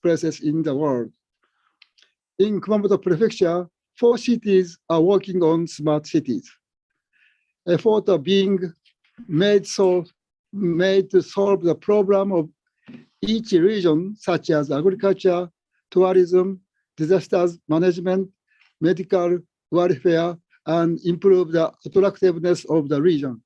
places in the world. In Kumamoto Prefecture, 4 cities are working on smart cities. Efforts are being made to solve the problem of each region, such as agriculture, tourism, disasters management, medical welfare, and improve the attractiveness of the region.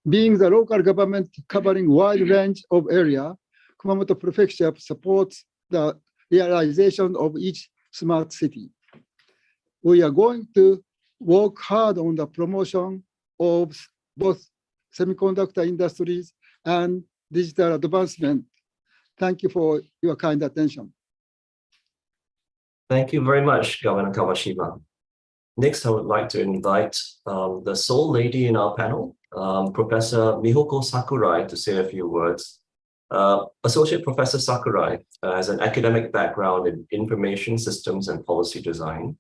Being the local government covering wide range of area, Kumamoto Prefecture supports the realization of each smart city. We are going to work hard on the promotion of both semiconductor industries and digital advancement. Thank you for your kind attention. Thank you very much, Governor Kawashima. Next, I would like to invite the sole lady in our panel, Professor Mihoko Sakurai, to say a few words. Associate Professor Sakurai has an academic background in information systems and policy design.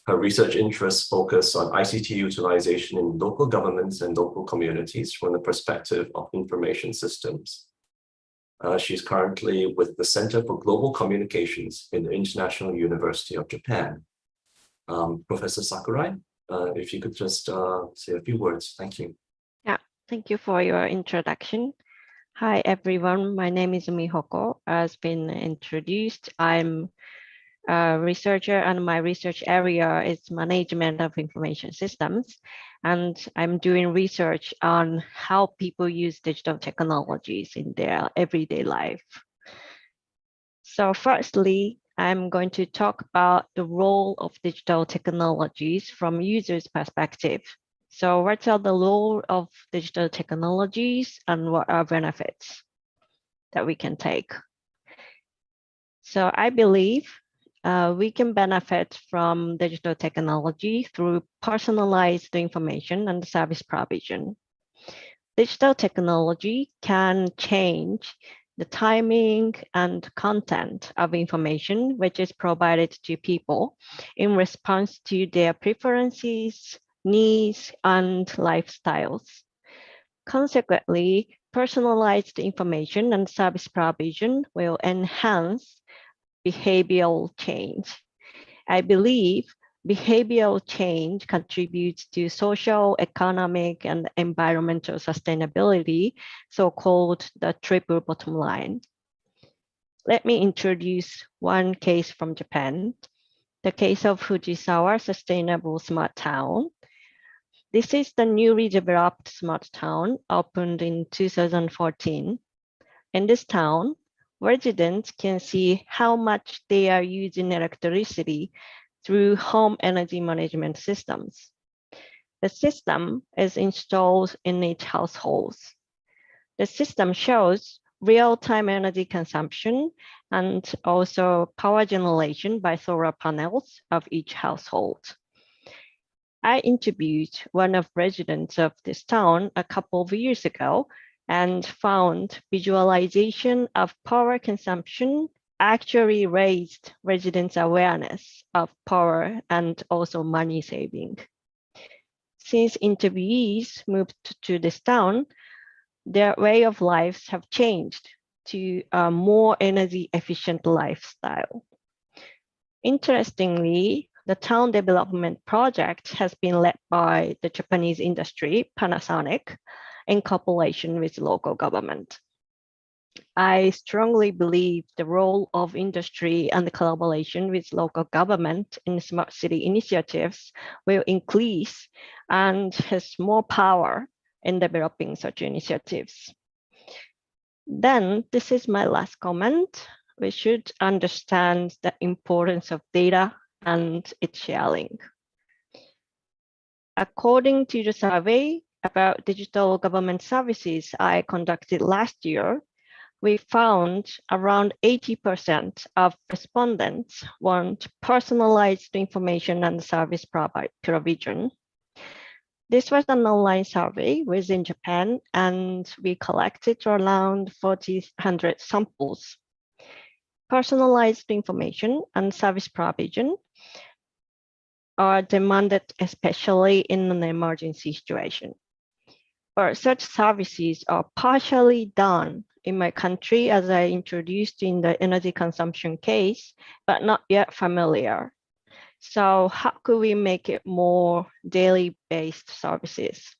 Her research interests focus on ICT utilization in local governments and local communities from the perspective of information systems. She's currently with the Center for Global Communications in the International University of Japan. Professor Sakurai, if you could just say a few words. Thank you. Yeah, thank you for your introduction. Hi, everyone. My name is Mihoko. As been introduced, I'm a researcher and my research area is management of information systems. And I'm doing research on how people use digital technologies in their everyday life. So firstly, I'm going to talk about the role of digital technologies from users' perspective. So what are the role of digital technologies and what are benefits that we can take? So I believe we can benefit from digital technology through personalized information and service provision. Digital technology can change the timing and content of information which is provided to people in response to their preferences, needs, and lifestyles. Consequently, personalized information and service provision will enhance behavioral change. I believe behavioral change contributes to social, economic, and environmental sustainability, so-called the triple bottom line. Let me introduce one case from Japan, the case of Fujisawa Sustainable Smart Town. This is the newly developed smart town opened in 2014. In this town, residents can see how much they are using electricity through home energy management systems. The system is installed in each household. The system shows real-time energy consumption and also power generation by solar panels of each household. I interviewed one of residents of this town a couple of years ago and found visualization of power consumption actually raised residents' awareness of power and also money saving. Since interviewees moved to this town, their way of lives have changed to a more energy efficient lifestyle. Interestingly, the town development project has been led by the Japanese industry, Panasonic, in cooperation with local government. I strongly believe the role of industry and the collaboration with local government in smart city initiatives will increase and has more power in developing such initiatives. Then, this is my last comment. We should understand the importance of data and its sharing. According to the survey about digital government services I conducted last year, we found around 80% of respondents want personalized information and service provision. This was an online survey within Japan, and we collected around 400 samples. Personalized information and service provision are demanded, especially in an emergency situation. But such services are partially done in my country, as I introduced in the energy consumption case, but not yet familiar. So how could we make it more daily-based services?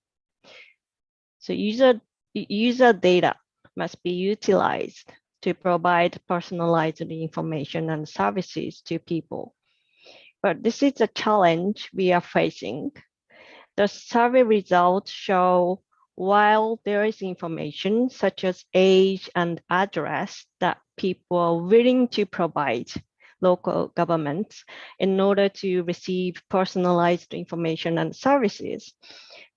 So user data must be utilized to provide personalized information and services to people. But this is a challenge we are facing. The survey results show while there is information such as age and address that people are willing to provide local governments in order to receive personalized information and services,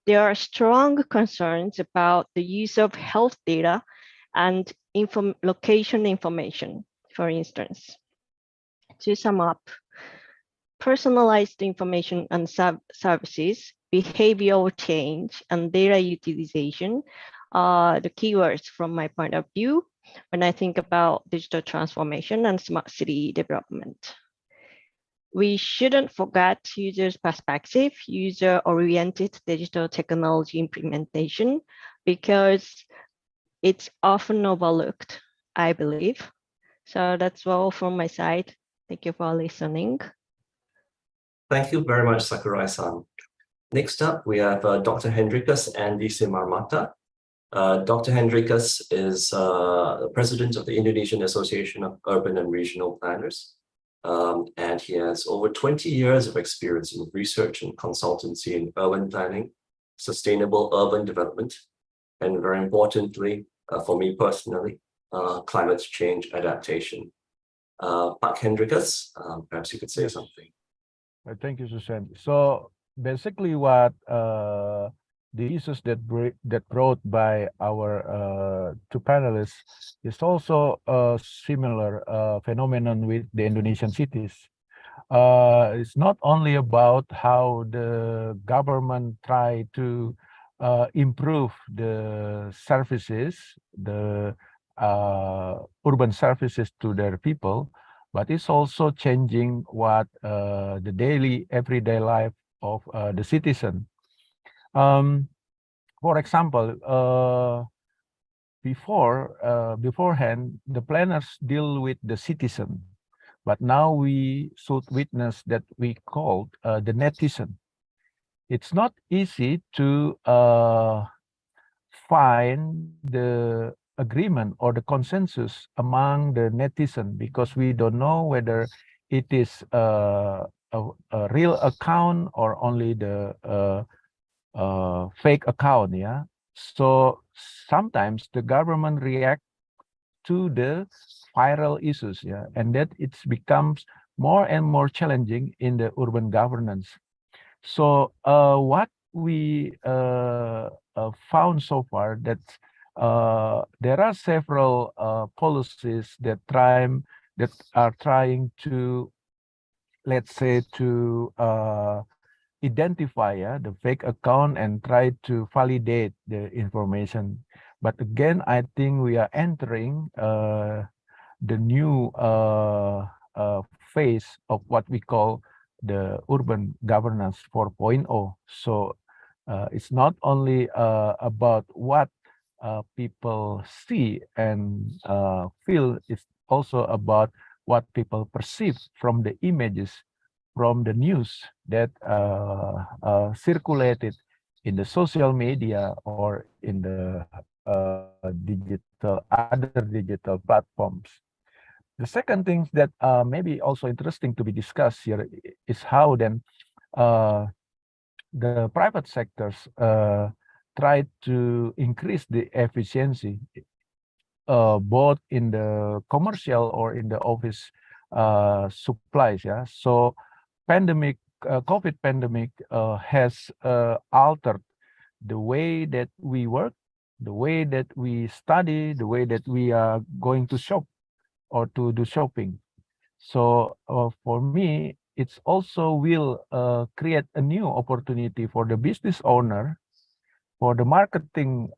there are strong concerns about the use of health data and location information, for instance. To sum up, personalized information and services, behavioral change, and data utilization are the keywords from my point of view when I think about digital transformation and smart city development. We shouldn't forget users' perspective, user-oriented digital technology implementation, because it's often overlooked, I believe. So that's all from my side. Thank you for listening. Thank you very much, Sakurai-san. Next up, we have Dr. Hendrikus Andy Simarmata. Dr. Hendrikus is president of the Indonesian Association of Urban and Regional Planners. And he has over 20 years of experience in research and consultancy in urban planning, sustainable urban development, and very importantly, for me personally, climate change adaptation. Pak Hendrikus, perhaps you could say something. Thank you, Susan. So basically what the issues that brought by our two panelists is also a similar phenomenon with the Indonesian cities. It's not only about how the government try to improve the services, the urban services to their people, but it's also changing what the daily, everyday life of the citizen. For example, beforehand, the planners deal with the citizen, but now we should witness that we call the netizen. It's not easy to find the agreement or the consensus among the netizen, because we don't know whether it is a real account or only the fake account. Yeah, so sometimes the government react to the viral issues, yeah, and that it becomes more and more challenging in the urban governance. So what we found so far that there are several policies that are trying to, let's say, to identify the fake account and try to validate the information. But again, I think we are entering the new phase of what we call the urban governance 4.0. So it's not only about what people see and feel, it's also about what people perceive from the images, from the news that circulated in the social media or in the other digital platforms. The second thing that maybe also interesting to be discussed here is how then the private sectors try to increase the efficiency both in the commercial or in the office supplies. Yeah, so COVID pandemic has altered the way that we work, the way that we study, the way that we are going to shop or to do shopping. So for me, it's also will create a new opportunity for the business owner, for the marketing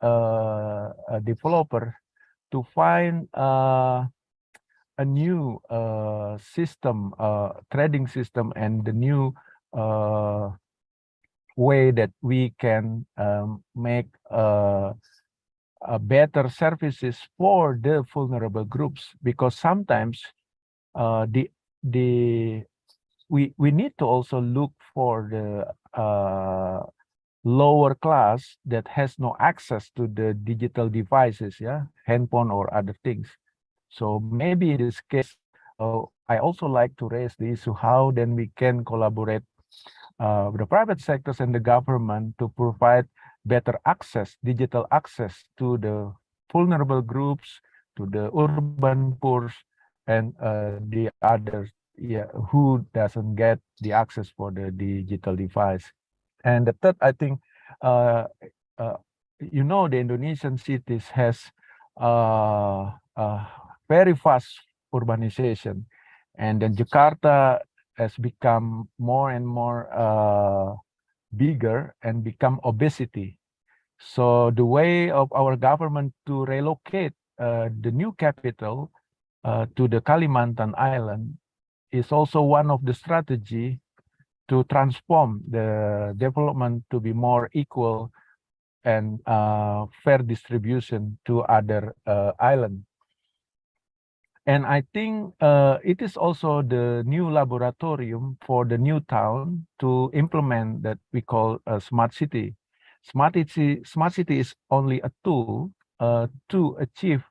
developer to find a new system, trading system, and the new way that we can make better services for the vulnerable groups, because sometimes we need to also look for the lower class that has no access to the digital devices, handphone or other things. So maybe in this case, I also like to raise the issue how then we can collaborate with the private sectors and the government to provide better access, digital access to the vulnerable groups, to the urban poor, and the others who doesn't get the access for the digital device. And the third, I think, the Indonesian cities has very fast urbanization, and then Jakarta has become more and more bigger and become obesity. So the way of our government to relocate the new capital to the Kalimantan Island is also one of the strategy to transform the development to be more equal and fair distribution to other islands. And I think it is also the new laboratorium for the new town to implement that we call a smart city. Smart city is only a tool to achieve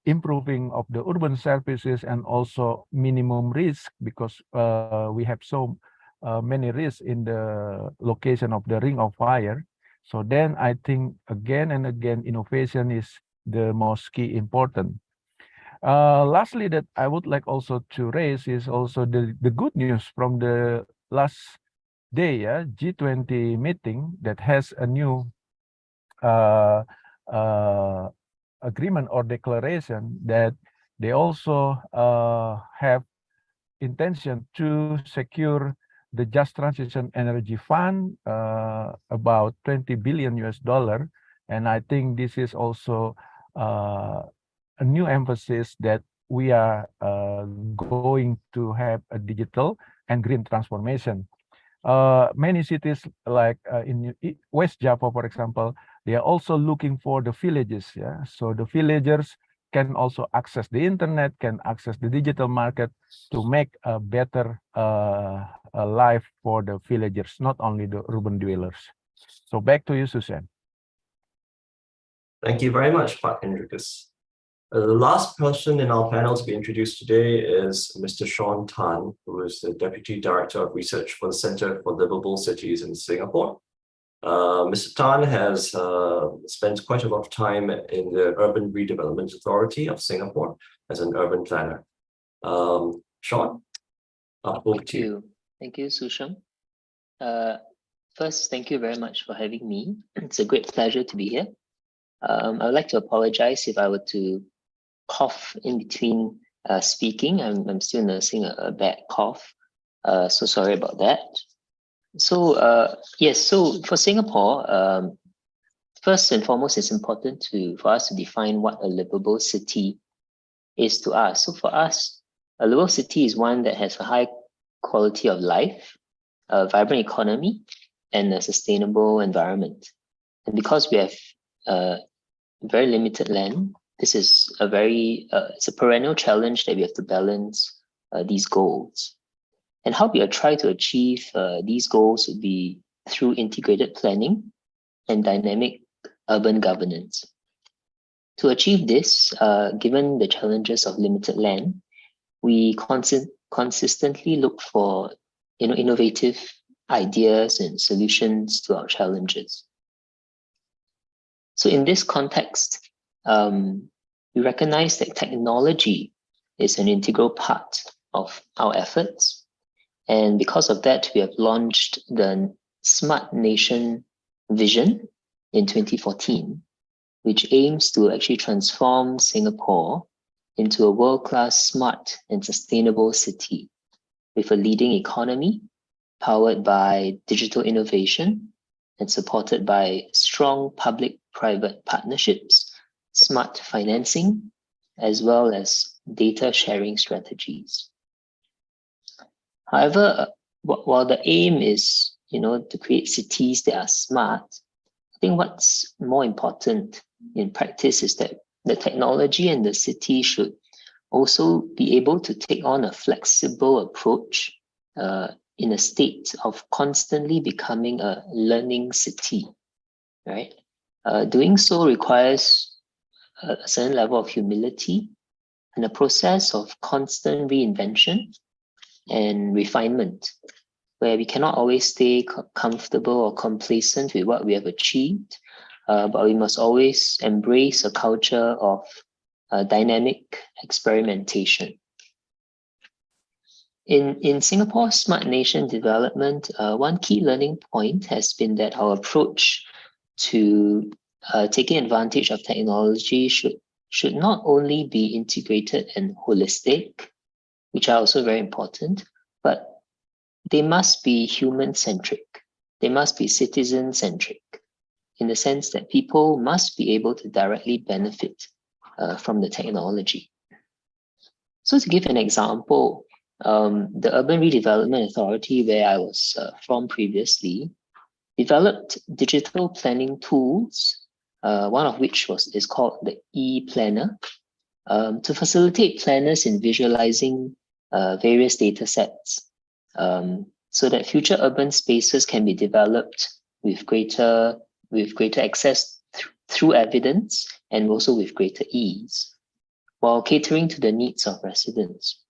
improving of the urban services and also minimum risk, because we have so many risks in the location of the ring of fire. So then I think again and again innovation is the most key important. Lastly, that I would like also to raise is also the good news from the last day, G20 meeting that has a new agreement or declaration that they also have intention to secure the Just Transition Energy Fund, about $20 billion. And I think this is also a new emphasis that we are going to have a digital and green transformation. Many cities like in West Java, for example, they are also looking for the villages. So the villagers can also access the internet, can access the digital market to make a better life for the villagers, not only the urban dwellers. So back to you, Susan. Thank you very much, Pak Hendrikus. The last person in our panel to be introduced today is Mr. Sean Tan, who is the Deputy Director of Research for the Center for Livable Cities in Singapore. Mr. Tan has spent quite a lot of time in the Urban Redevelopment Authority of Singapore as an urban planner. Sean, over to you. Thank you, Susham. First, thank you very much for having me. It's a great pleasure to be here. I would like to apologize if I were to cough in between speaking. I'm still nursing a bad cough, so sorry about that. So yes, so for Singapore, first and foremost, it's important for us to define what a livable city is to us. So for us, a livable city is one that has a high quality of life, a vibrant economy, and a sustainable environment. And because we have very limited land, this is it's a perennial challenge that we have to balance these goals. And how we are trying to achieve these goals would be through integrated planning and dynamic urban governance. To achieve this, given the challenges of limited land, we consistently look for innovative ideas and solutions to our challenges. So in this context, we recognize that technology is an integral part of our efforts. And because of that, we have launched the Smart Nation vision in 2014, which aims to actually transform Singapore into a world-class smart and sustainable city with a leading economy powered by digital innovation and supported by strong public-private partnerships, smart financing, as well as data sharing strategies. However, while the aim is to create cities that are smart, think what's more important in practice is that the technology and the city should also be able to take on a flexible approach in a state of constantly becoming a learning city, right? Doing so requires a certain level of humility and a process of constant reinvention and refinement, where we cannot always stay comfortable or complacent with what we have achieved, but we must always embrace a culture of dynamic experimentation. In Singapore's Smart Nation development, one key learning point has been that our approach to taking advantage of technology should not only be integrated and holistic, which are also very important, but they must be human-centric. They must be citizen-centric, in the sense that people must be able to directly benefit from the technology. So to give an example, the Urban Redevelopment Authority, where I was from previously, developed digital planning tools, one of which is called the e-planner, to facilitate planners in visualizing various data sets, so that future urban spaces can be developed with greater access through evidence and also with greater ease, while catering to the needs of residents.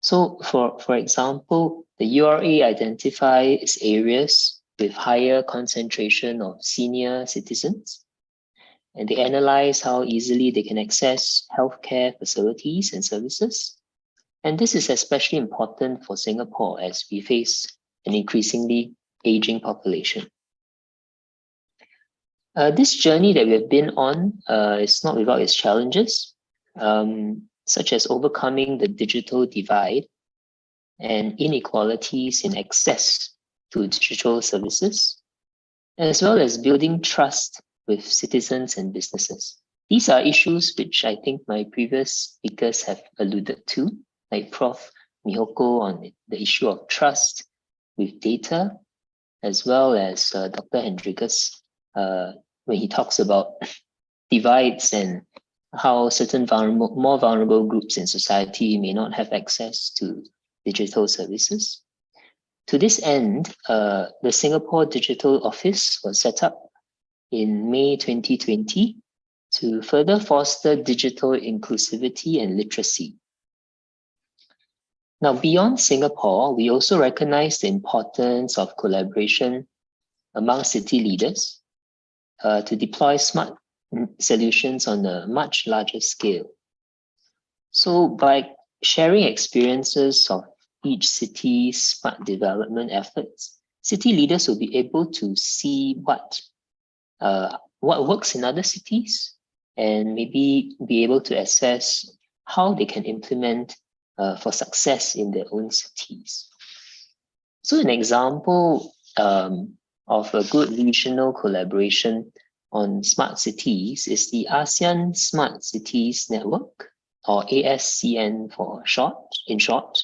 So for example, the URA identifies areas with higher concentration of senior citizens, and they analyze how easily they can access healthcare facilities and services. And this is especially important for Singapore as we face an increasingly aging population. This journey that we have been on is not without its challenges, such as overcoming the digital divide and inequalities in access to digital services, as well as building trust with citizens and businesses. These are issues which I think my previous speakers have alluded to, like Prof. Mihoko on the issue of trust with data, as well as Dr. Hendrikus when he talks about divides and how certain more vulnerable groups in society may not have access to digital services. To this end, the Singapore Digital Office was set up in May 2020 to further foster digital inclusivity and literacy. Now, beyond Singapore, we also recognize the importance of collaboration among city leaders to deploy smart solutions on a much larger scale. So by sharing experiences of each city's smart development efforts, city leaders will be able to see what works in other cities and maybe be able to assess how they can implement for success in their own cities. So an example of a good regional collaboration on smart cities is the ASEAN Smart Cities Network, or ASEAN in short,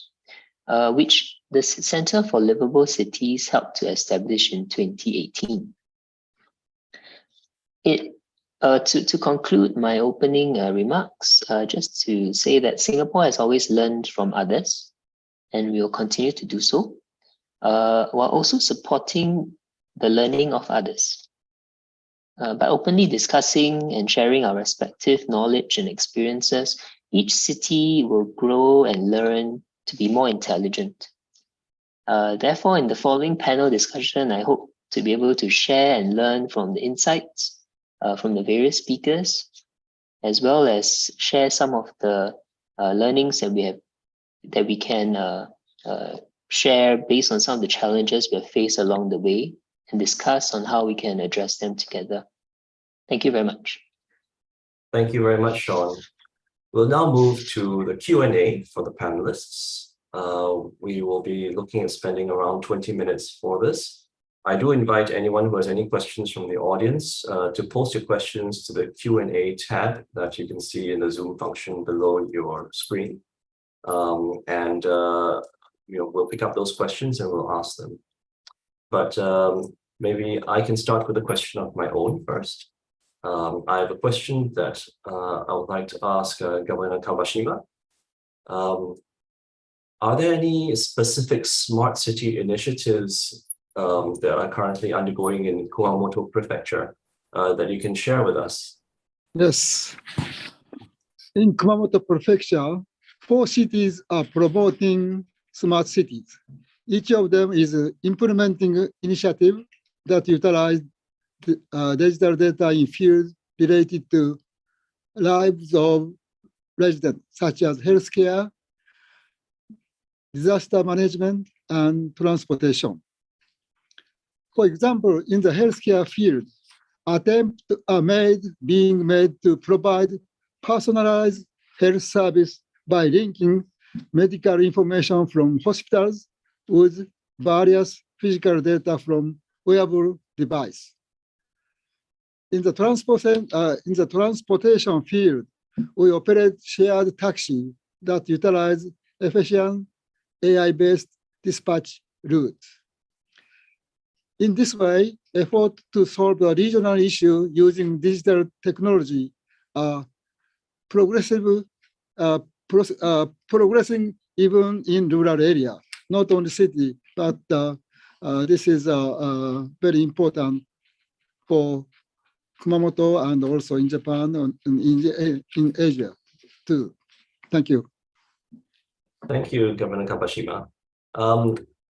which the Center for Livable Cities helped to establish in 2018. To conclude my opening remarks, just to say that Singapore has always learned from others, and we will continue to do so, while also supporting the learning of others. By openly discussing and sharing our respective knowledge and experiences, each city will grow and learn to be more intelligent. Therefore, in the following panel discussion, I hope to be able to share and learn from the insights from the various speakers, as well as share some of the learnings that we can share based on some of the challenges we have faced along the way, and discuss on how we can address them together. Thank you very much. Thank you very much, Sean. We'll now move to the Q&A for the panelists. We will be looking at spending around 20 minutes for this. I do invite anyone who has any questions from the audience to post your questions to the Q&A tab that you can see in the Zoom function below your screen. We'll pick up those questions and we'll ask them. But maybe I can start with a question of my own first. I have a question that I would like to ask Governor Kawashima. Are there any specific smart city initiatives that are currently undergoing in Kumamoto Prefecture that you can share with us? Yes. In Kumamoto Prefecture, 4 cities are promoting smart cities. Each of them is implementing initiative that utilize digital data in fields related to lives of residents, such as healthcare, disaster management, and transportation. For example, in the healthcare field, attempts are being made to provide personalized health service by linking medical information from hospitals with various physical data from wearable device. In the transportation field, we operate shared taxi that utilize efficient AI-based dispatch routes. In this way, efforts to solve the regional issue using digital technology are progressing even in rural area, not only city, but this is very important for Kumamoto and also in Japan and in Asia too. Thank you. Thank you, Governor Kawashima.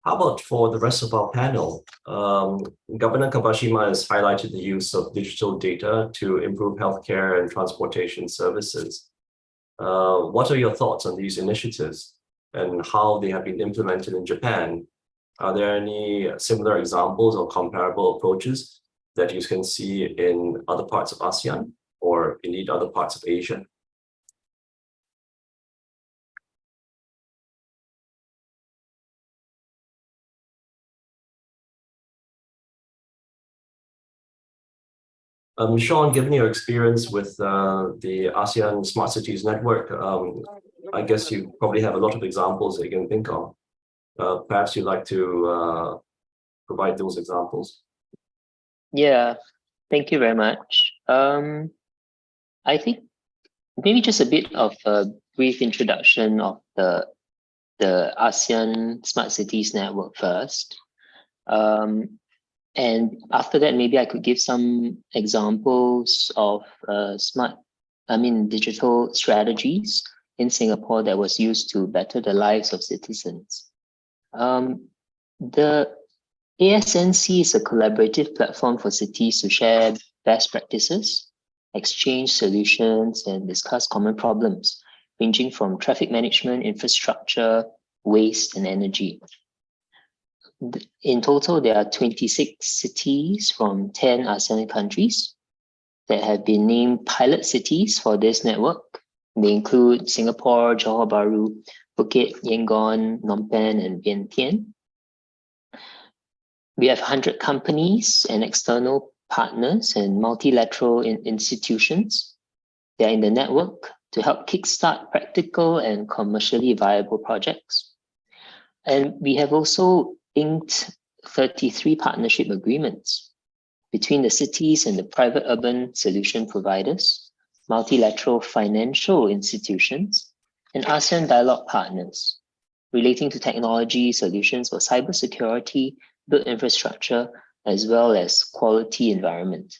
How about for the rest of our panel? Governor Kawashima has highlighted the use of digital data to improve healthcare and transportation services. What are your thoughts on these initiatives and how they have been implemented in Japan? Are there any similar examples or comparable approaches that you can see in other parts of ASEAN or indeed other parts of Asia? Sean, given your experience with the ASEAN Smart Cities Network, I guess you probably have a lot of examples that you can think of. Perhaps you'd like to provide those examples. Yeah, thank you very much. I think maybe just a bit of a brief introduction of the ASEAN Smart Cities Network first. And after that, maybe I could give some examples of digital strategies in Singapore that was used to better the lives of citizens. The ASNC is a collaborative platform for cities to share best practices, exchange solutions, and discuss common problems, ranging from traffic management, infrastructure, waste, and energy. In total, there are 26 cities from 10 ASEAN countries that have been named pilot cities for this network. They include Singapore, Johor Bahru, Phuket, Yangon, Phnom Penh, and Vientiane. We have 100 companies and external partners and multilateral institutions. They are in the network to help kickstart practical and commercially viable projects. And we have also inked 33 partnership agreements between the cities and the private urban solution providers, multilateral financial institutions, and ASEAN dialogue partners relating to technology solutions for cybersecurity, built infrastructure, as well as quality environment.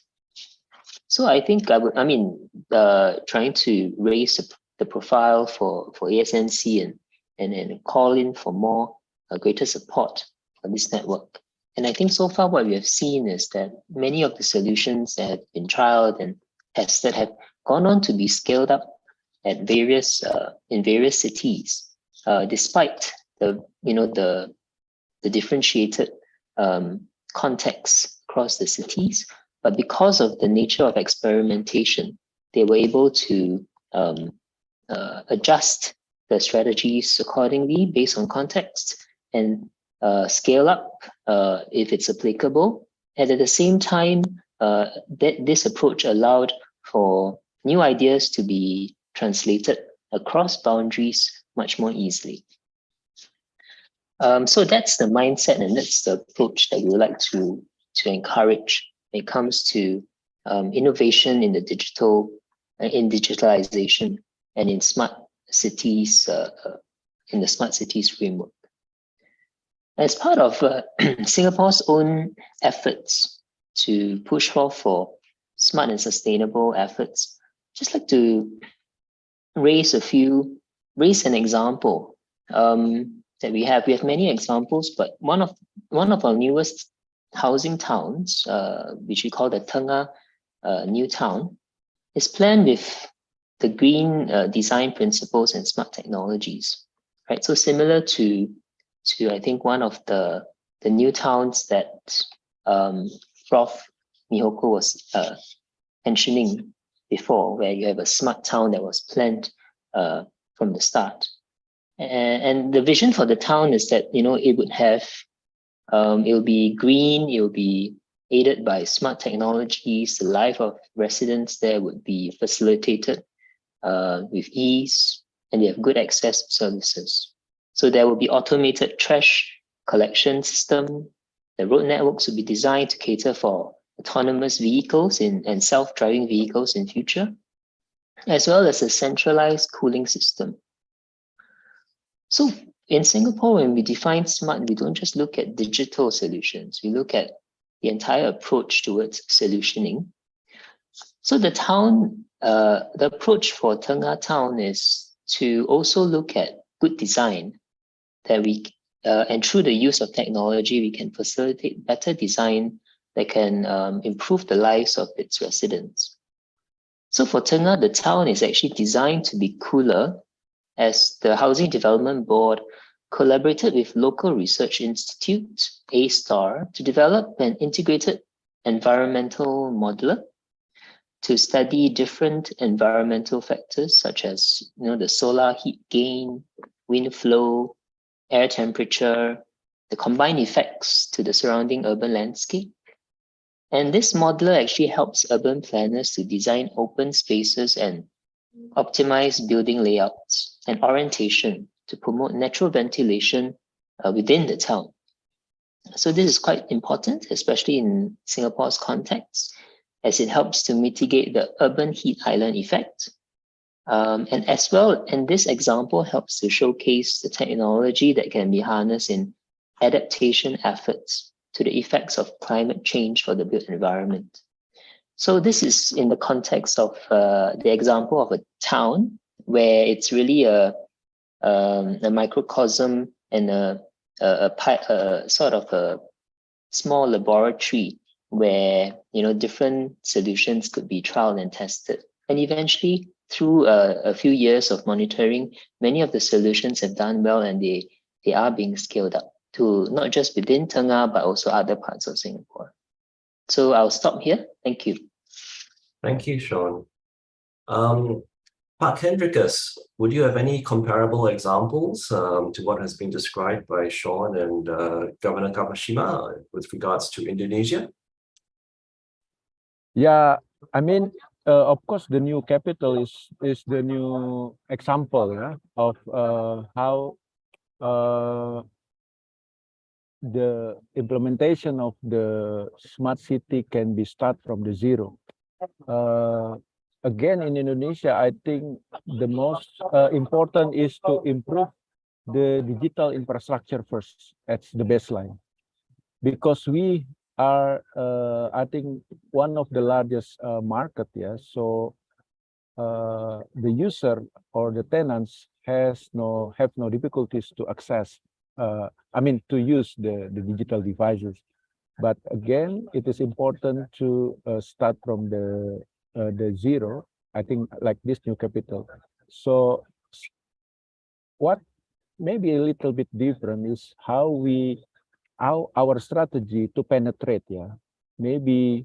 So I think trying to raise the profile for ASNC and call in for more greater support for this network. And I think so far what we have seen is that many of the solutions that have been trialed and tested have gone on to be scaled up at in various cities, despite the differentiated context across the cities. But because of the nature of experimentation, they were able to adjust the strategies accordingly based on context and scale up if it's applicable. And at the same time, this approach allowed for new ideas to be translated across boundaries much more easily. So that's the mindset and that's the approach that we would like to to encourage when it comes to innovation in the digitalization and in smart cities, in the smart cities framework. As part of Singapore's own efforts to push for smart and sustainable efforts, just like to raise an example that we have. We have many examples, but one of our newest housing towns, which we call the Tengah New Town, is planned with the green design principles and smart technologies, right? So similar to I think one of the new towns that Prof. Mihoko was mentioning before, where you have a smart town that was planned from the start. And the vision for the town is that, it would have, it will be green, it will be aided by smart technologies. The life of residents there would be facilitated with ease, and they have good access to services. So there will be automated trash collection system. The road networks will be designed to cater for autonomous vehicles and self-driving vehicles in future, as well as a centralized cooling system. So in Singapore, when we define smart, we don't just look at digital solutions. We look at the entire approach towards solutioning. So the approach for Tengah Town is to also look at good design, that and through the use of technology, we can facilitate better design that can improve the lives of its residents. So for Tengah, the town is actually designed to be cooler, as the Housing Development Board collaborated with local research institute, A*STAR, to develop an integrated environmental modeler to study different environmental factors such as the solar heat gain, wind flow, air temperature, the combined effects to the surrounding urban landscape. And this modeler actually helps urban planners to design open spaces and optimize building layouts and orientation to promote natural ventilation within the town. So this is quite important, especially in Singapore's context, as it helps to mitigate the urban heat island effect. And this example helps to showcase the technology that can be harnessed in adaptation efforts to the effects of climate change for the built environment. So this is in the context of the example of a town where it's really a microcosm and a sort of a small laboratory where different solutions could be trialed and tested. And eventually, through a few years of monitoring, many of the solutions have done well, and they are being scaled up to not just within Tengah, but also other parts of Singapore. So I'll stop here. Thank you. Thank you, Sean. Pak Hendrikus, would you have any comparable examples to what has been described by Sean and Governor Kawashima with regards to Indonesia? Yeah, I mean, of course, the new capital is the new example of how the implementation of the smart city can be start from the zero. Again, in Indonesia, I think the most important is to improve the digital infrastructure first. That's the baseline, because we are, I think, one of the largest market. So the user or the tenants have no difficulties to access. To use the digital devices. But again, it is important to start from the zero. I think like this new capital. So what may be a little bit different is how our strategy to penetrate. Maybe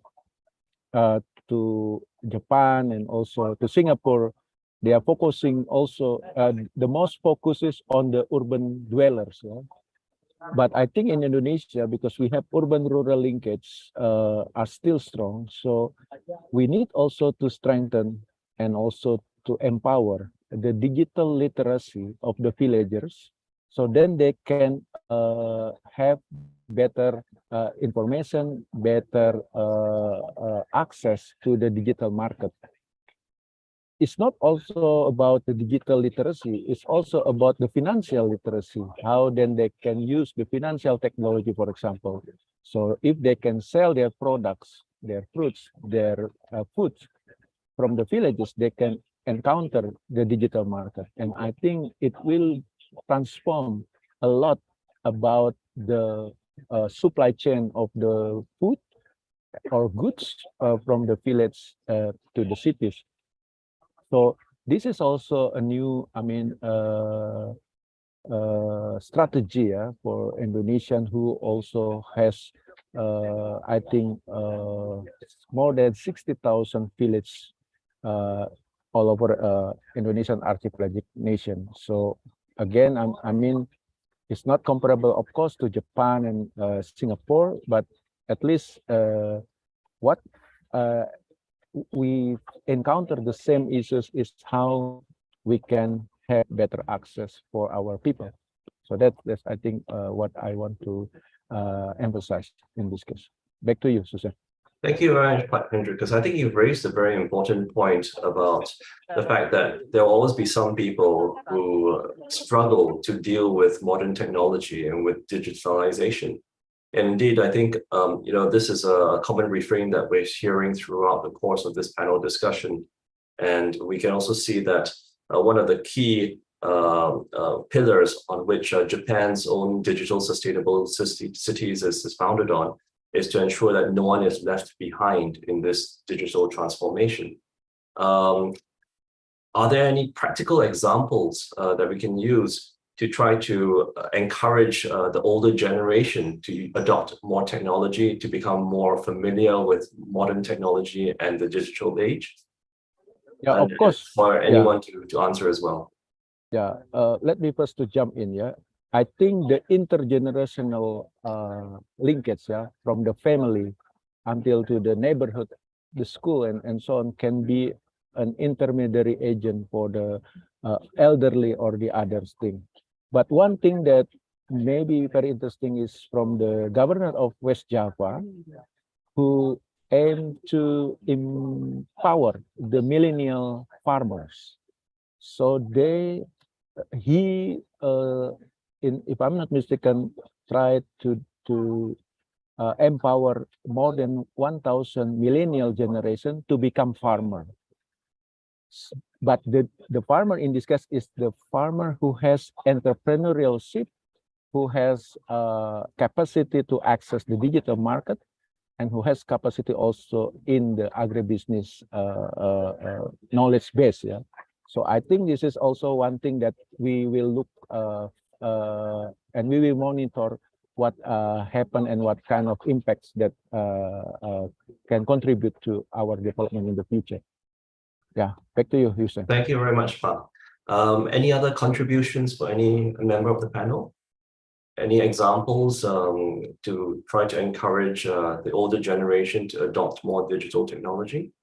to Japan and also to Singapore, they are focusing also, the most focus is on the urban dwellers. But I think in Indonesia, because we have urban-rural linkage are still strong, so we need also to strengthen and also to empower the digital literacy of the villagers, so then they can have better information, better access to the digital market. It's not also about the digital literacy, it's also about the financial literacy, how then they can use the financial technology, for example. So if they can sell their products, their fruits, their foods from the villages, they can encounter the digital market. And I think it will transform a lot about the supply chain of the food or goods from the village to the cities. So this is also a new, strategy for Indonesian, who also has, I think, more than 60,000 villages all over Indonesian archipelagic nation. So again, I mean, it's not comparable, of course, to Japan and Singapore, but at least what we encounter the same issues is how we can have better access for our people. So that's I think what I want to emphasize in this case. Back to you, Susan. Thank you very much, Hendrik, because I think you've raised a very important point about the fact that there will always be some people who struggle to deal with modern technology and with digitalization. And indeed, I think this is a common refrain that we're hearing throughout the course of this panel discussion. And we can also see that one of the key pillars on which Japan's own digital sustainable cities is founded on is to ensure that no one is left behind in this digital transformation. Are there any practical examples that we can use to try to encourage the older generation to adopt more technology, to become more familiar with modern technology and the digital age? Yeah, of course. For anyone to answer as well. Yeah, let me first to jump in. Yeah, I think the intergenerational linkage, from the family until to the neighborhood, the school, and so on, can be an intermediary agent for the elderly or the others thing. But one thing that may be very interesting is from the governor of West Java, who aim to empower the millennial farmers. So if I'm not mistaken, tried to empower more than 1,000 millennial generation to become farmer. But the farmer in this case is the farmer who has entrepreneurship, who has capacity to access the digital market, and who has capacity also in the agribusiness knowledge base. Yeah. So I think this is also one thing that we will look and we will monitor what happen and what kind of impacts that can contribute to our development in the future. Yeah, back to you, Houston. Thank you very much, Pa. Any other contributions for any member of the panel? Any examples to try to encourage the older generation to adopt more digital technology?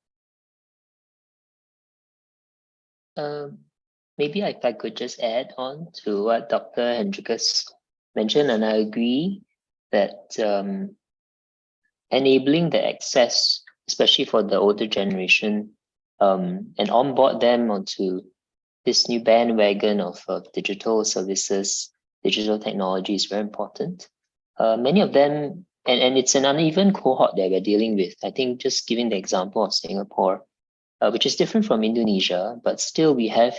Maybe if I could just add on to what Dr. Hendrikus mentioned, and I agree that enabling the access, especially for the older generation, and onboard them onto this new bandwagon of digital services, digital technology is very important. Many of them, and it's an uneven cohort that we're dealing with. I think just giving the example of Singapore, which is different from Indonesia, but still we have,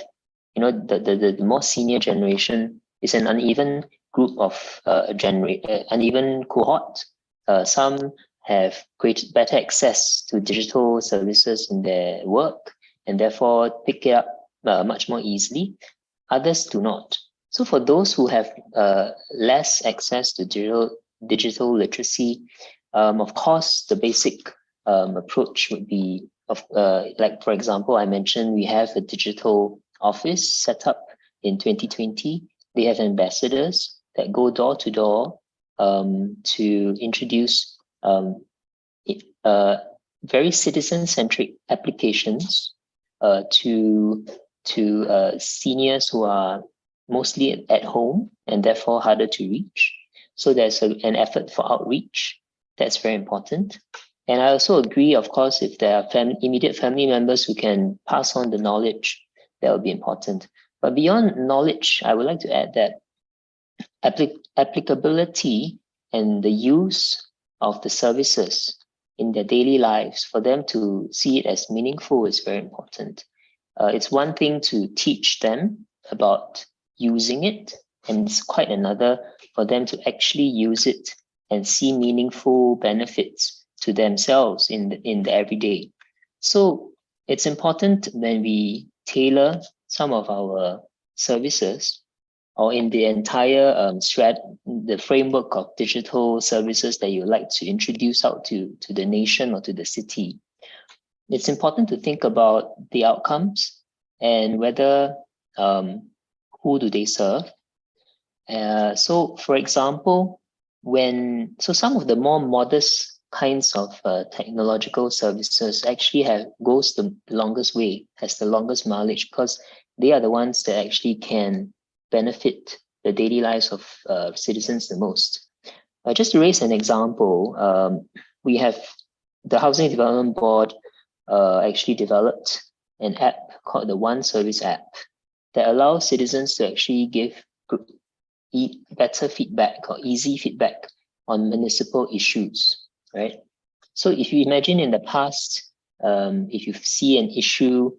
the more senior generation is an uneven group of uneven cohort. Some have better access to digital services in their work and therefore pick it up much more easily. Others do not. So for those who have less access to digital literacy, of course, the basic approach would be like, for example, I mentioned we have a digital office set up in 2020. They have ambassadors that go door to door to introduce very citizen-centric applications to seniors who are mostly at home and therefore harder to reach. So there's an effort for outreach. That's very important. And I also agree, of course, if there are immediate family members who can pass on the knowledge, that will be important. But beyond knowledge, I would like to add that applicability and the use of the services in their daily lives, for them to see it as meaningful, is very important. It's one thing to teach them about using it, and it's quite another for them to actually use it and see meaningful benefits to themselves in the everyday. So it's important when we tailor some of our services, or in the entire the framework of digital services that you like to introduce out to the nation or to the city. It's important to think about the outcomes and whether who do they serve. So for example, some of the more modest kinds of technological services actually goes the longest way, has the longest mileage, because they are the ones that actually can benefit the daily lives of citizens the most. Just to raise an example, we have the Housing Development Board actually developed an app called the One Service app that allows citizens to actually give better feedback or easy feedback on municipal issues, right? So if you imagine in the past, if you see an issue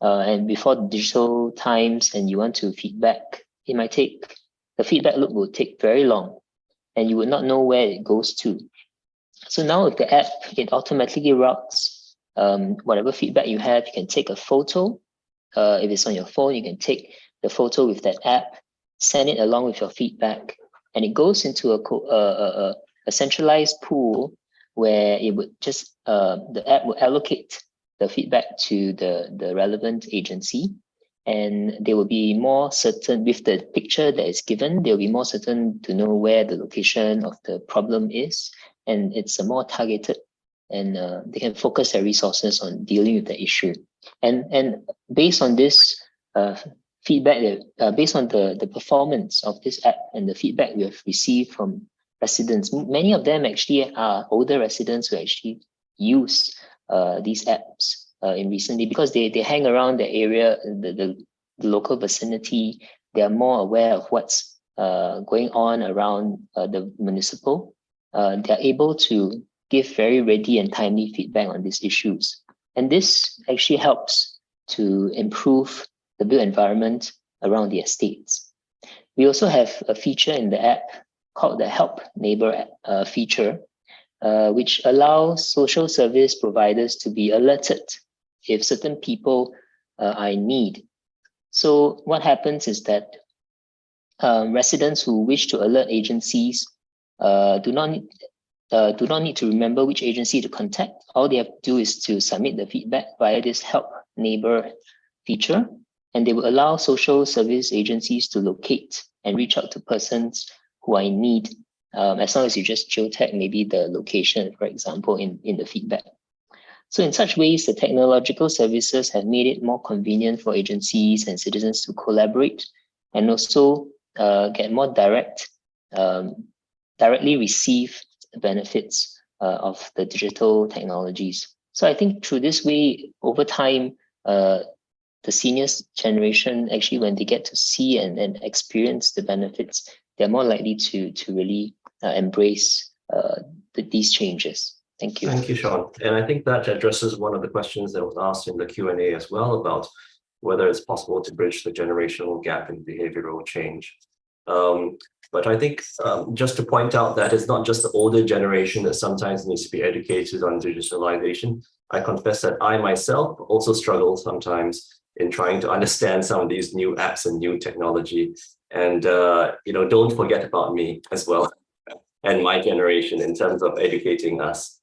and before the digital times and you want to feedback, the feedback loop will take very long and you would not know where it goes to. So now with the app, it automatically routes whatever feedback you have. You can take a photo. If it's on your phone, you can take the photo with that app, send it along with your feedback, and it goes into a centralized pool where it would just the app will allocate the feedback to the relevant agency, and they will be more certain with the picture that is given. They'll be more certain to know where the location of the problem is, and it's a more targeted, and they can focus their resources on dealing with the issue. And based on this feedback, based on the performance of this app and the feedback we have received from residents, many of them actually are older residents who actually use these apps in recently, because they hang around the area, the local vicinity. They are more aware of what's going on around the municipal. They are able to give very ready and timely feedback on these issues. And this actually helps to improve the built environment around the estates. We also have a feature in the app called the Help Neighbor feature, which allows social service providers to be alerted if certain people are in need. So what happens is that residents who wish to alert agencies do not need to remember which agency to contact. All they have to do is to submit the feedback via this Help Neighbor feature, and they will allow social service agencies to locate and reach out to persons who are in need, as long as you just geotag maybe the location, for example, in the feedback. So in such ways, the technological services have made it more convenient for agencies and citizens to collaborate, and also get more directly receive the benefits of the digital technologies. So I think through this way, over time, the senior generation, actually, when they get to see and experience the benefits, they're more likely to really embrace these changes. Thank you. Thank you, Sean. And I think that addresses one of the questions that was asked in the Q&A as well, about whether it's possible to bridge the generational gap in behavioral change. But I think just to point out that it's not just the older generation that sometimes needs to be educated on digitalization. I confess that I myself also struggle sometimes in trying to understand some of these new apps and new technology. And don't forget about me as well and my generation in terms of educating us.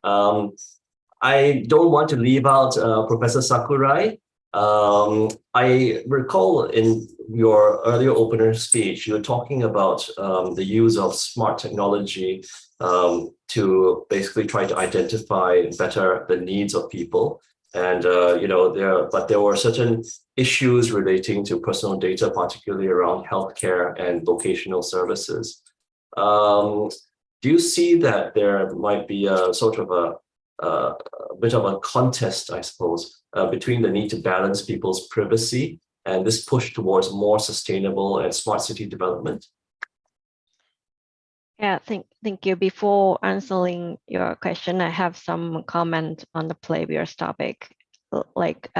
I don't want to leave out Professor Sakurai. I recall in your earlier opener speech, you were talking about the use of smart technology to basically try to identify better the needs of people. And there were certain issues relating to personal data, particularly around healthcare and vocational services. Do you see that there might be a sort of a bit of a contest, I suppose, between the need to balance people's privacy and this push towards more sustainable and smart city development? Yeah, thank you. Before answering your question, I have some comment on the previous topic, like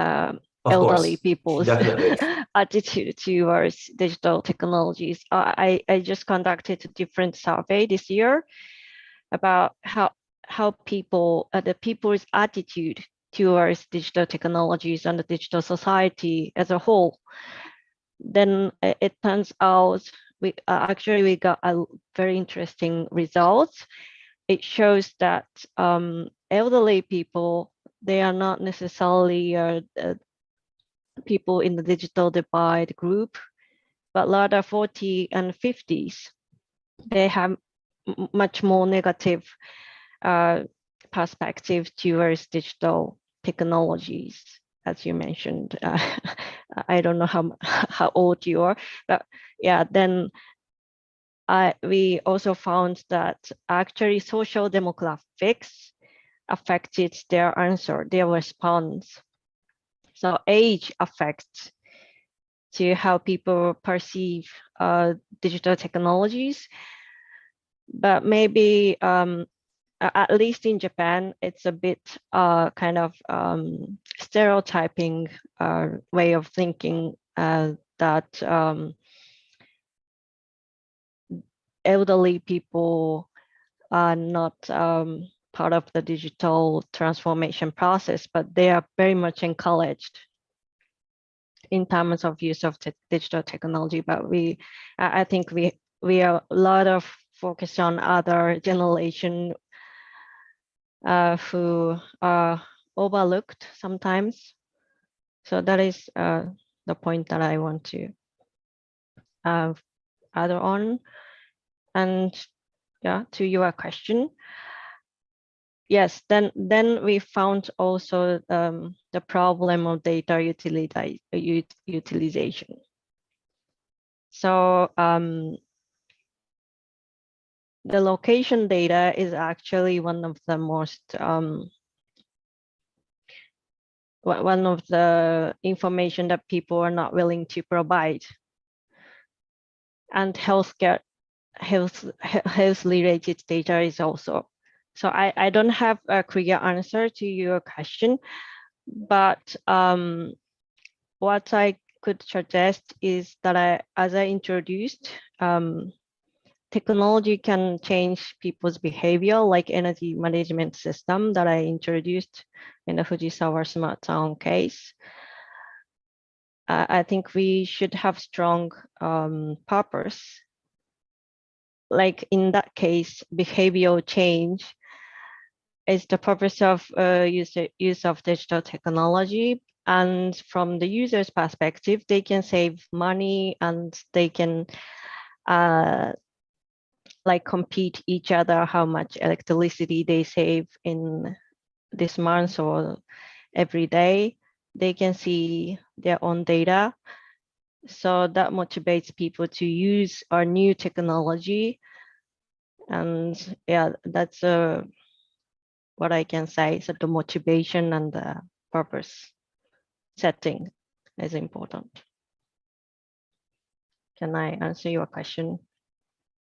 elderly people's definitely. attitude towards digital technologies. I just conducted a different survey this year about how people, the people's attitude towards digital technologies and the digital society as a whole. Then it turns out we got a very interesting results. It shows that elderly people, they are not necessarily people in the digital divide group, but rather 40 and 50s. They have much more negative perspective towards digital technologies, as you mentioned. I don't know how old you are, but yeah, then we also found that actually social demographics affected their answer, their response. So age affects to how people perceive digital technologies, but maybe at least in Japan, it's a bit kind of stereotyping way of thinking that elderly people are not part of the digital transformation process, but they are very much encouraged in terms of use of digital technology. But I think we are a lot of focus on other generation who are overlooked sometimes. So that is the point that I want to add on. And yeah, to your question, yes, then we found also the problem of data utilization. So the location data is actually one of the most one of the information that people are not willing to provide, and health related data is also. So I don't have a clear answer to your question, but what I could suggest is that as I introduced, technology can change people's behavior, like energy management system that I introduced in the Fujisawa Smart Town case. I think we should have strong purpose. Like in that case, behavioral change is the purpose of use of digital technology. And from the user's perspective, they can save money and they can like compete each other how much electricity they save in this month or every day. They can see their own data. So that motivates people to use our new technology. And yeah, that's what I can say. So the motivation and the purpose setting is important. Can I answer your question?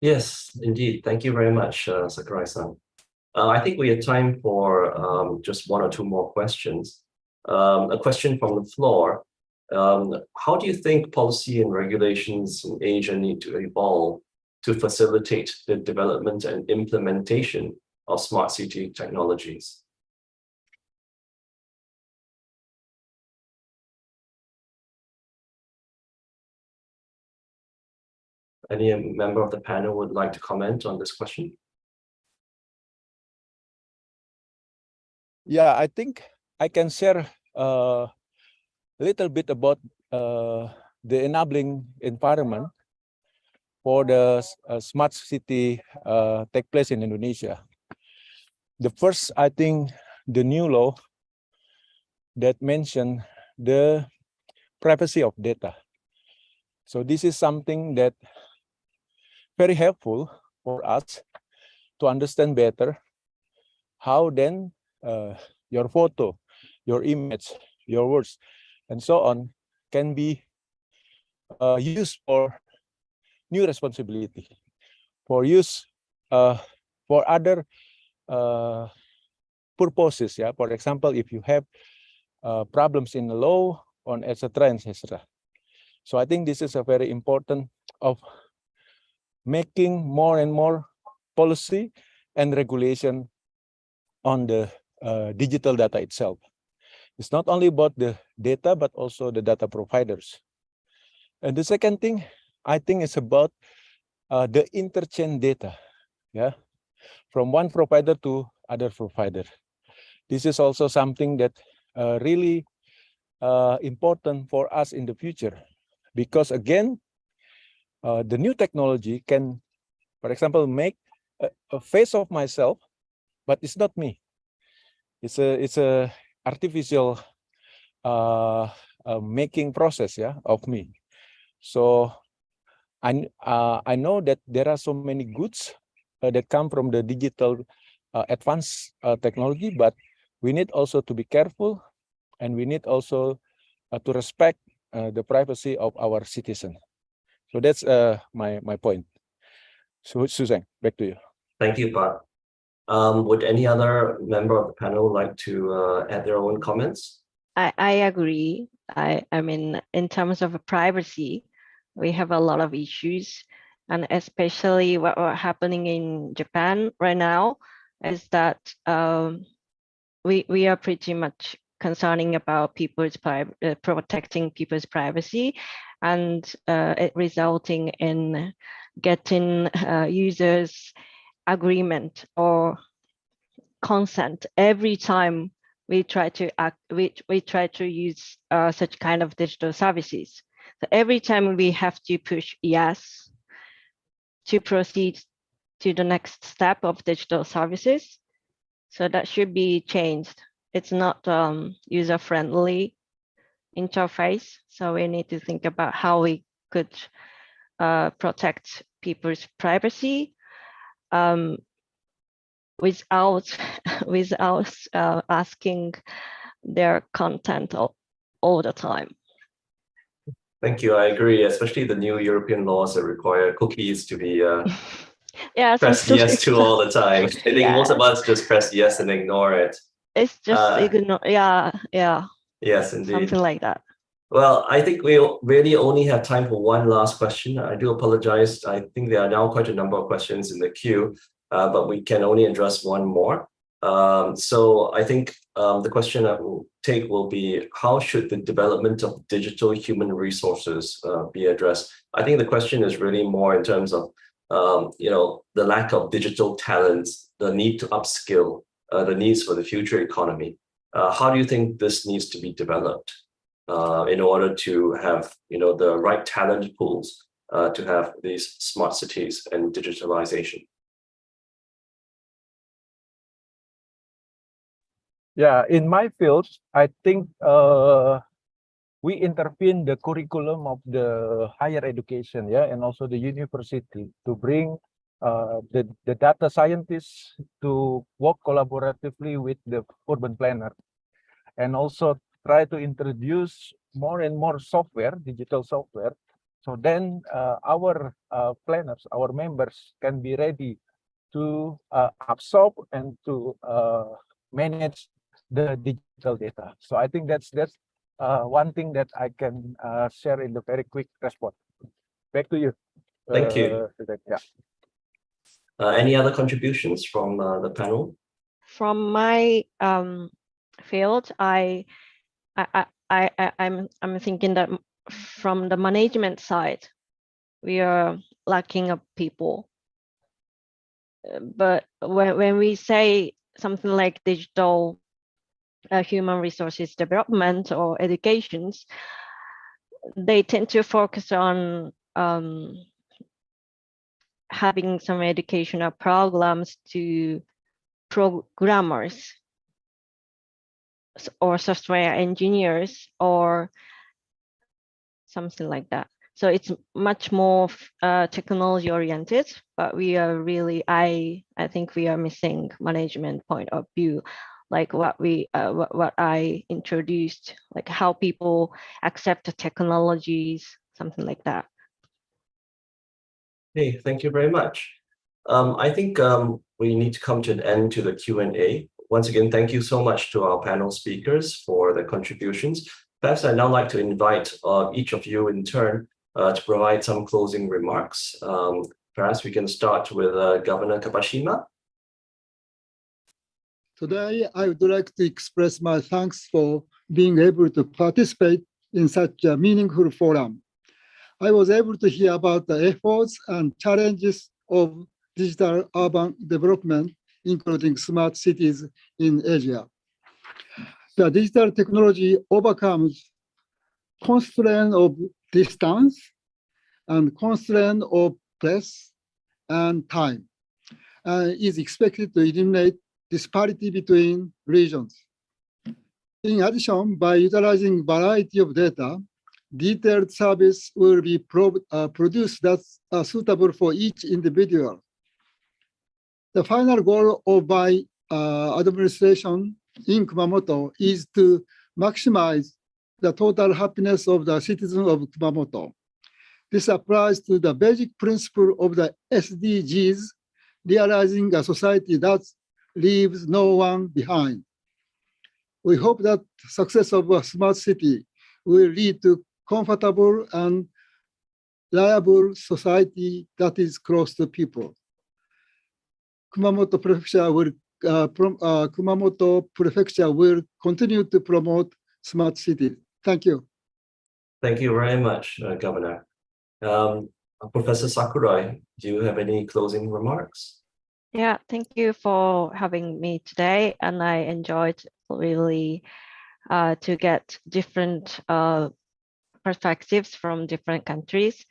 Yes, indeed. Thank you very much, Sakurai-san. I think we have time for just one or two more questions. A question from the floor. How do you think policy and regulations in Asia need to evolve to facilitate the development and implementation of smart city technologies? Any member of the panel would like to comment on this question? Yeah, I think I can share a little bit about the enabling environment for the smart city take place in Indonesia. The first, I think, the new law that mentioned the privacy of data. So this is something that very helpful for us to understand better how then your photo, your image, your words, and so on can be used for new responsibility, for use for other purposes. Yeah, for example, if you have problems in the law, on etc. etc. So I think this is a very important of making more and more policy and regulation on the digital data itself. It's not only about the data, but also the data providers. And the second thing, I think, is about the interchange data, yeah, from one provider to other provider. This is also something that really important for us in the future, because again, the new technology can, for example, make a face of myself, but it's not me. It's a artificial making process, yeah, of me. So I know that there are so many goods that come from the digital advanced technology, but we need also to be careful, and we need also to respect the privacy of our citizens. So that's my point. So Susan, back to you. Thank you, Pat. Would any other member of the panel like to add their own comments? I agree. I mean, in terms of privacy, we have a lot of issues, and especially what happening in Japan right now is that we are pretty much concerning about protecting people's privacy, and it resulting in getting users agreement or consent every time we try to use such kind of digital services. So every time we have to push yes to proceed to the next step of digital services. So that should be changed. It's not user-friendly interface. So we need to think about how we could protect people's privacy without asking their content all the time. Thank you. I agree, especially the new European laws that require cookies to be yeah, pressed yes to all the time. I think most of us just press yes and ignore it. It's just ignore. Yeah. Yes, indeed. Something like that. Well, I think we'll really only have time for one last question. I do apologize. I think there are now quite a number of questions in the queue, but we can only address one more. So I think the question that we'll take will be, how should the development of digital human resources be addressed? I think the question is really more in terms of the lack of digital talents, the need to upskill, the needs for the future economy. How do you think this needs to be developed in order to have the right talent pools to have these smart cities and digitalization? Yeah, in my field, I think we intervene the curriculum of the higher education, yeah, and also the university to bring the data scientists to work collaboratively with the urban planner, and also try to introduce more and more software, digital software, so then our planners, our members can be ready to absorb and to manage the digital data. So I think that's one thing that I can share in the very quick response. Back to you. Thank you. Yeah. Any other contributions from the panel? From my field, I'm thinking that from the management side, we are lacking of people. But when we say something like digital human resources development or educations, they tend to focus on having some educational programs to programmers or software engineers or something like that. So it's much more technology oriented, but we are really, I think we are missing management point of view, like what I introduced, like how people accept the technologies, something like that. Hey, thank you very much. I think we need to come to an end to the Q&A. Once again, thank you so much to our panel speakers for their contributions. Perhaps I'd now like to invite each of you in turn to provide some closing remarks. Perhaps we can start with Governor Kabashima. Today, I would like to express my thanks for being able to participate in such a meaningful forum. I was able to hear about the efforts and challenges of digital urban development, including smart cities in Asia. The digital technology overcomes constraint of distance and constraint of place and time, and is expected to eliminate disparity between regions. In addition, by utilizing variety of data, detailed service will be produced that's suitable for each individual. The final goal of my administration in Kumamoto is to maximize the total happiness of the citizens of Kumamoto. This applies to the basic principle of the SDGs, realizing a society that leaves no one behind. We hope that success of a smart city will lead to comfortable and reliable society that is close to people. Kumamoto Prefecture will continue to promote smart cities. Thank you. Thank you very much, Governor. Professor Sakurai, do you have any closing remarks? Yeah, thank you for having me today, and I enjoyed really to get different perspectives from different countries.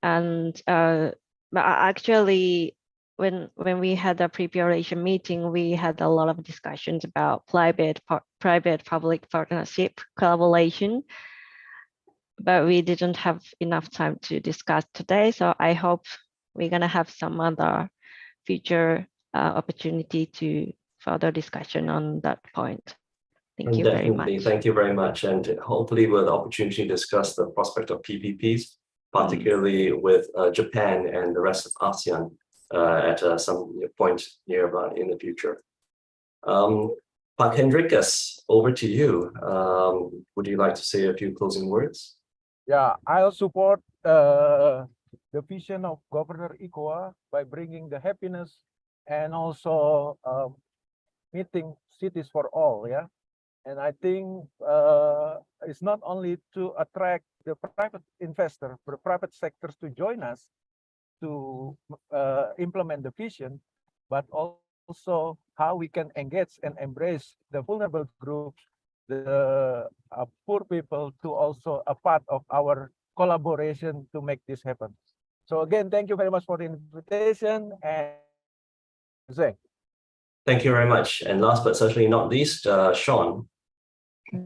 And but actually, when we had a preparation meeting, we had a lot of discussions about private-public partnership collaboration, but we didn't have enough time to discuss today. So I hope we're gonna have some other future opportunity to further discussion on that point. Thank you very much. Thank you very much. And hopefully we'll have the opportunity to discuss the prospect of PPPs, particularly with Japan and the rest of ASEAN at some point nearby in the future. Pak Hendrikus, over to you. Would you like to say a few closing words? Yeah, I'll support the vision of Governor Ikoa by bringing the happiness and also meeting cities for all. Yeah, and I think it's not only to attract the private investor, the private sectors to join us to implement the vision, but also how we can engage and embrace the vulnerable groups, the poor people, to also a part of our collaboration to make this happen. So again, thank you very much for the invitation. And thank you very much. And last but certainly not least, Sean.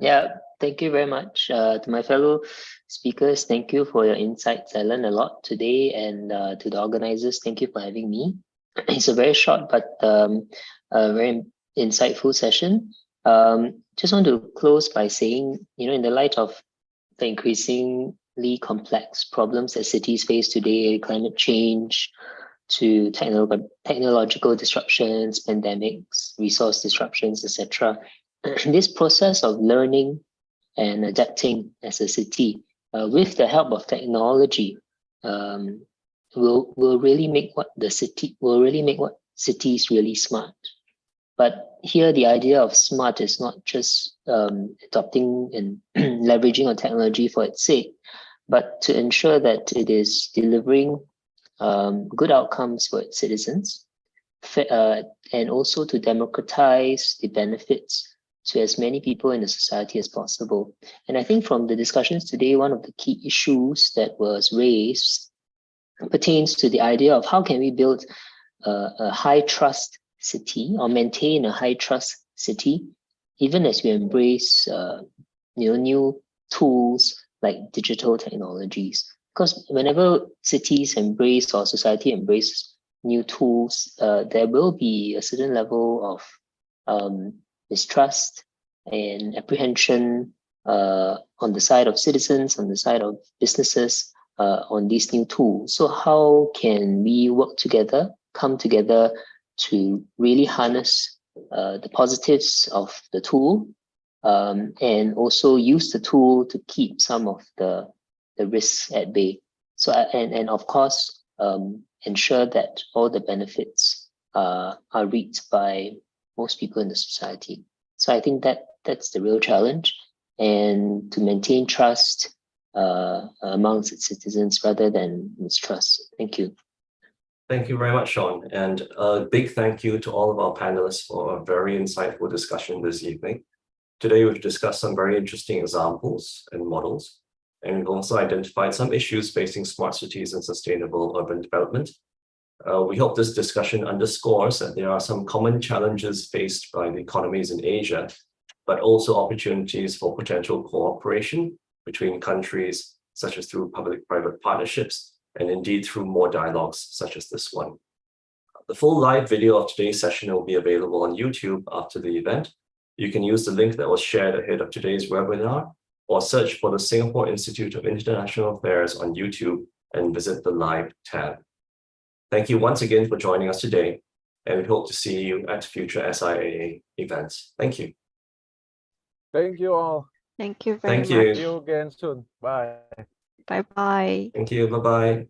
Yeah, thank you very much to my fellow speakers. Thank you for your insights. I learned a lot today, and to the organizers, thank you for having me. It's a very short but a very insightful session. Just want to close by saying, in the light of the increasingly complex problems that cities face today, climate change, to technological disruptions, pandemics, resource disruptions, etc. This process of learning and adapting as a city with the help of technology will really make what cities really smart. But here the idea of smart is not just adopting and leveraging on technology for its sake, but to ensure that it is delivering good outcomes for its citizens, and also to democratize the benefits to as many people in the society as possible. And I think from the discussions today, one of the key issues that was raised pertains to the idea of how can we build a high trust city or maintain a high trust city, even as we embrace new tools like digital technologies. Because whenever cities embrace or society embraces new tools, there will be a certain level of mistrust and apprehension on the side of citizens, on the side of businesses, on these new tools. So how can we work together, come together to really harness the positives of the tool, and also use the tool to keep some of the risks at bay? So and of course, ensure that all the benefits are reaped by most people in the society. So I think that's the real challenge, and to maintain trust amongst its citizens rather than mistrust. Thank you. Thank you very much, Sean. And a big thank you to all of our panelists for a very insightful discussion this evening. Today, we've discussed some very interesting examples and models, and we've also identified some issues facing smart cities and sustainable urban development. We hope this discussion underscores that there are some common challenges faced by the economies in Asia, but also opportunities for potential cooperation between countries, such as through public-private partnerships, and indeed through more dialogues such as this one. The full live video of today's session will be available on YouTube after the event. You can use the link that was shared ahead of today's webinar, or search for the Singapore Institute of International Affairs on YouTube and visit the live tab. Thank you once again for joining us today, and we hope to see you at future SIAA events. Thank you. Thank you all. Thank you very Thank you. much. See you again soon. Bye. Bye-bye. Thank you. Bye-bye.